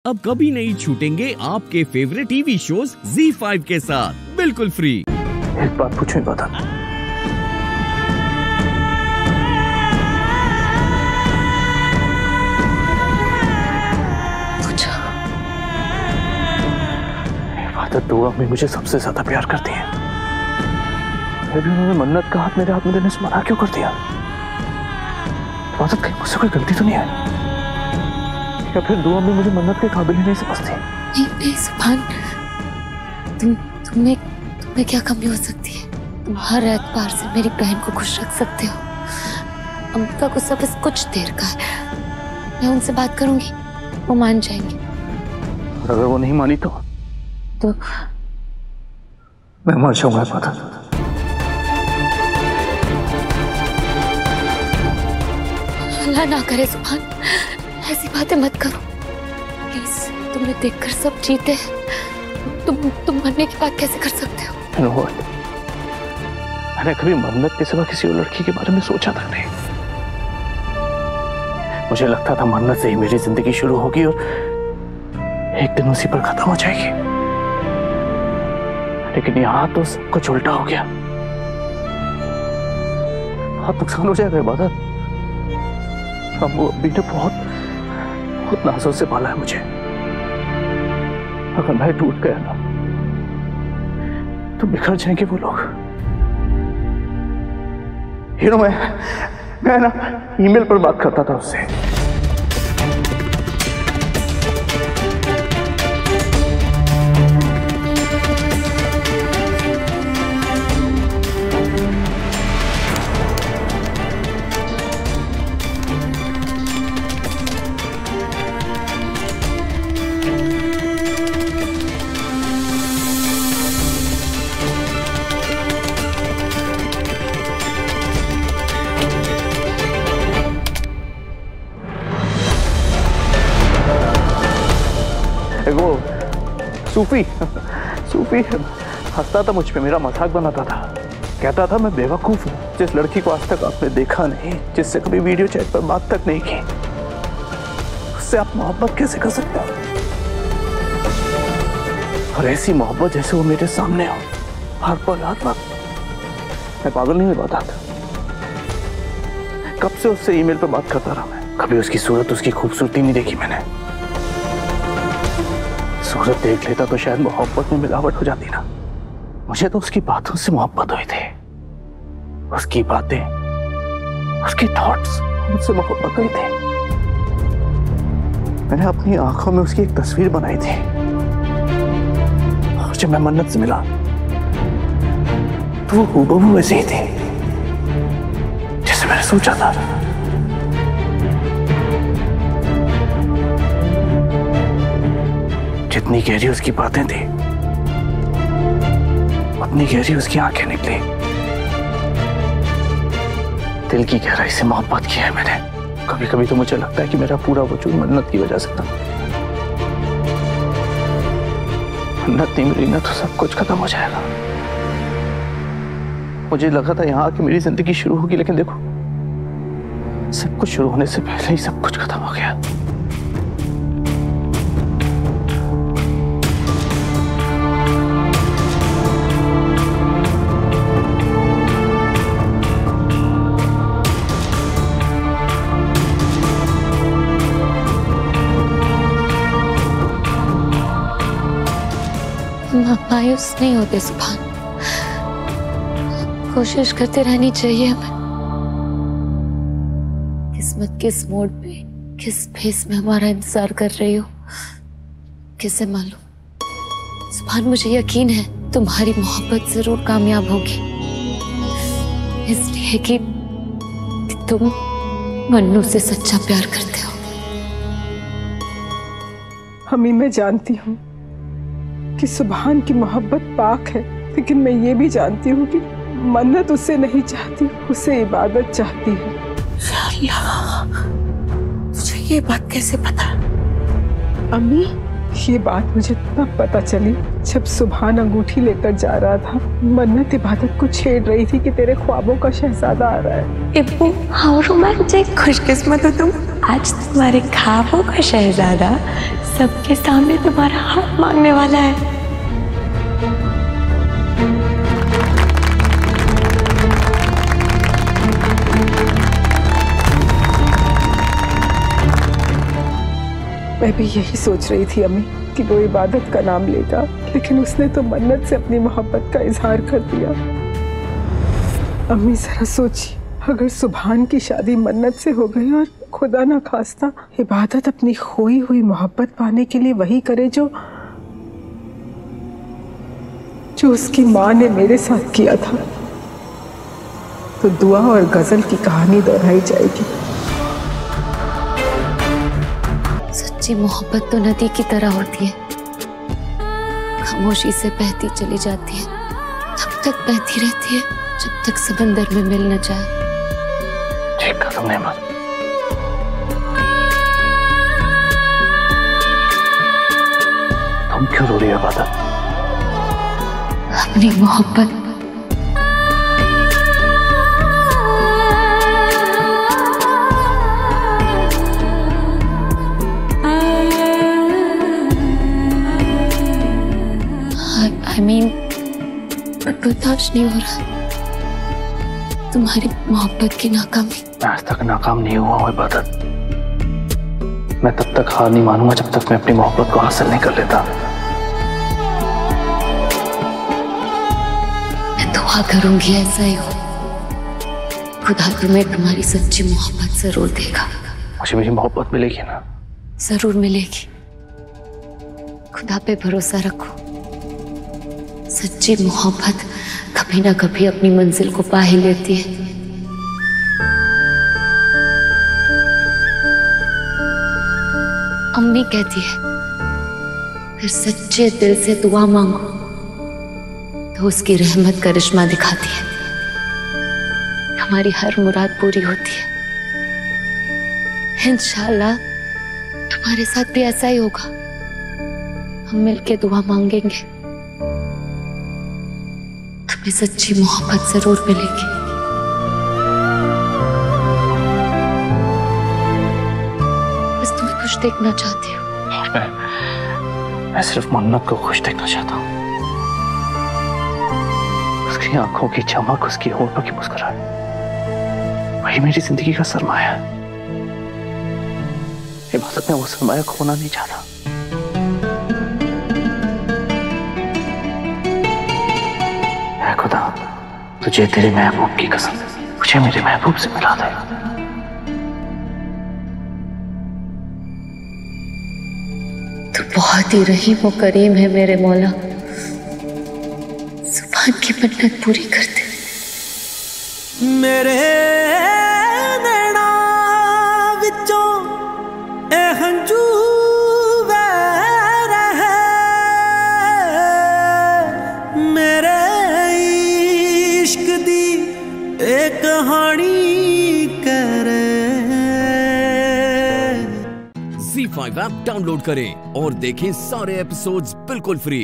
अब कभी नहीं छूटेंगे आपके फेवरेट टीवी शोज ZEE5 के साथ बिल्कुल फ्री। एक बात पूछूं बता। पूछो। इबादत दुआ में मुझे सबसे ज्यादा प्यार करती है, फिर भी उन्होंने मन्नत का हाथ मेरे हाथ में देने से मना क्यों कर दिया? इबादत कहीं मुझसे कोई गलती तो नहीं है, या फिर दुआ में मुझे मन्नत के काबिल ही नहीं समझती? नहीं सुभान, तुम्हें क्या कमी हो सकती है? तुम हर एतबार से मेरी बहन को खुश रख सकते हो। अमृता को सब बस कुछ देर का है, मैं उनसे बात करूंगी, वो मान जाएंगे। और अगर वो नहीं मानी तो मैं मर जाऊंगा। पता अल्लाह ना करे सुभान, ऐसी बातें मत करो प्लीज। तुम्हें देखकर सब जीते हैं, तुम मरने की बात कैसे कर सकते हो? मैंने कभी मन्नत के सिवा किसी और लड़की के बारे में सोचा तक नहीं। मुझे लगता था मन्नत से ही मेरी जिंदगी शुरू होगी और एक दिन उसी पर खत्म हो जाएगी, लेकिन यहाँ तो सब कुछ उल्टा हो गया। बहुत नुकसान हो जाएगा इबादत। अम्मू अब्बी ने बहुत नाजों से पाला है मुझे, अगर मैं टूट गया ना तो बिखर जाएंगे वो लोग। मैं ना ईमेल पर बात करता था उससे। वो सूफी हंसता था मुझ पे, मेरा मजाक बनाता था, कहता था मैं बेवकूफ हूँ, जिस लड़की को आज तक आपने देखा नहीं, जिससे कभी वीडियो चैट पर बात तक नहीं की, उससे आप मोहब्बत कैसे कर सकते हो? और ऐसी मोहब्बत जैसे वो मेरे सामने हो हर पल हर वक्त। मैं पागल नहीं होता था, कब से उससे ईमेल पर बात करता रहा मैं, कभी उसकी सूरत उसकी खूबसूरती नहीं देखी मैंने। सूरत देख लेता तो शायद मोहब्बत में मिलावट हो जाती ना। मुझे तो उसकी बातों से मोहब्बत हुई थी, उसकी बातें, उसकी थॉट्स, मुझसे मोहब्बत हुई थी। मैंने अपनी आंखों में उसकी एक तस्वीर बनाई थी, और जब मैं मन्नत से मिला तो वो हूबहू वैसे ही थी जैसे मैंने सोचा था। जितनी गहरी उसकी बातें थी उतनी गहरी उसकी आंखें निकली। दिल की गहराई से मोहब्बत की है मैंने। कभी कभी तो मुझे लगता है कि मेरा पूरा वजूद मन्नत की वजह से था। मन्नत नहीं मिली ना तो सब कुछ खत्म हो जाएगा। मुझे लगा था यहाँ आके मेरी जिंदगी शुरू होगी, लेकिन देखो सब कुछ शुरू होने से पहले ही सब कुछ खत्म हो गया। मायूस नहीं होते सुभान, कोशिश करते रहनी चाहिए हमें। किस्मत किस मोड़ पे, किस फेस में हमारा इंतजार कर रही हो, किसे मालूम। सुभान मुझे यकीन है तुम्हारी मोहब्बत जरूर कामयाब होगी, इसलिए कि तुम मन्नू से सच्चा प्यार करते हो। हमी मैं जानती हूँ कि सुभान की मोहब्बत पाक है, लेकिन मैं ये भी जानती हूँ कि मन्नत उसे नहीं चाहती, उसे इबादत चाहती है। अल्लाह, तुझे ये बात कैसे पता? अम्मी, ये बात मुझे तब पता चली जब सुभान अंगूठी लेकर जा रहा था। मन्नत इबादत को छेड़ रही थी कि तेरे ख्वाबों का शहजादा आ रहा है। इब्बू, हाउ रोमांटिक, खुशकिस्मत हो तुम। आज तुम्हारे ख्वाबों का शहजादा सबके सामने तुम्हारा हाथ मांगने वाला है। मैं भी यही सोच रही थी अम्मी कि वो इबादत का नाम लेगा, लेकिन उसने तो मन्नत से अपनी मोहब्बत का इजहार कर दिया। अम्मी जरा सोचिए, अगर सुभान की शादी मन्नत से हो गई और खुदा ना खास्ता इबादत अपनी खोई हुई मोहब्बत पाने के लिए वही करे जो उसकी माँ ने मेरे साथ किया था, तो दुआ और गजल की कहानी दोहराई जाएगी। सच्ची मोहब्बत तो नदी की तरह होती है, खामोशी से बहती चली जाती है, तब तक बहती रहती है जब तक समंदर में मिल न जाए। ठीक कहा तुमने अहमद। तुम क्यों रो रही हो इबादत? अपनी मोहब्बत I mean, बर्दाश्त नहीं हो रहा तुम्हारी मोहब्बत की नाकामी। मैं आज तक नाकाम नहीं हुआ हूँ इबादत। मैं तब तक हार नहीं मानूंगा जब तक मैं अपनी मोहब्बत को हासिल नहीं कर लेता। मैं दुआ करूंगी ऐसा ही हो, खुदा तुम्हें तुम्हारी सच्ची मोहब्बत जरूर देगा। मुझे मेरी मोहब्बत मिलेगी ना? जरूर मिलेगी, खुदा पे भरोसा रखो। सच्ची मोहब्बत कभी ना कभी अपनी मंजिल को पा ही लेती है। अम्मी कहती है फिर सच्चे दिल से दुआ मांगो तो उसकी रहमत करिश्मा दिखाती है, हमारी हर मुराद पूरी होती है। इंशाअल्लाह तुम्हारे साथ भी ऐसा ही होगा। हम मिलके दुआ मांगेंगे, तुम्हें सच्ची मोहब्बत जरूर मिलेगी। बस तुम्हें खुश देखना चाहती हूँ। और मैं सिर्फ मन्नत को खुश देखना चाहता हूँ। उसकी आंखों की चमक, उसकी होठों की मुस्कुराहट, वही मेरी जिंदगी का सरमाया है। इबादत में वो सरमाया खोना नहीं चाहता। ऐ खुदा, तुझे तेरे महबूब की कसम, मुझे मेरे महबूब से मिला दे। तो बहुत ही रहीम व करीम है मेरे मौला, सुभान की मन्नत पूरी कर दे। मेरे नैना विचों ए हंजू वह रहे, मेरे इश्क दी एक कहानी करे। ZEE5 ऐप डाउनलोड करें और देखें सारे एपिसोड्स बिल्कुल फ्री।